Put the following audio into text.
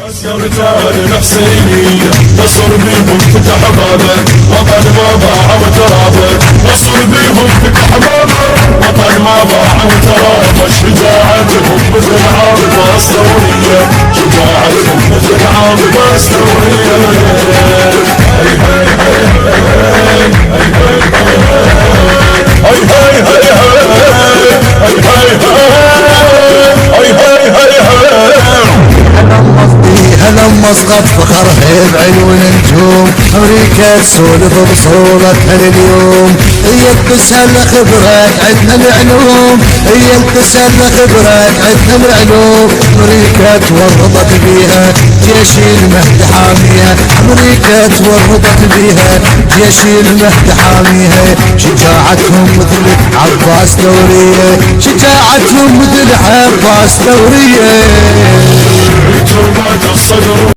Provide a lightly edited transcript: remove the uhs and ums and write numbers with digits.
رجال الحسينية نصر بيهم فتح بابه وطن ما ضاع وترابه نصر بيهم فتح بابه وطن ما ضاع وترابه شجاعتهم مثل عارضة الثورية شجاعتهم مثل عارضة الثورية مصغط فخرها بعيون النجوم امريكا تسولف بصولتها لليوم هي تسهل خبرات عندنا العلوم هي تسهل خبرات عندنا العلوم امريكا تورطت بيها جيش المهد حاميها امريكا تورطت بيها جيش المهد حاميها شجاعتهم مثل عباس ثوريه شجاعتهم مثل عباس ثوريه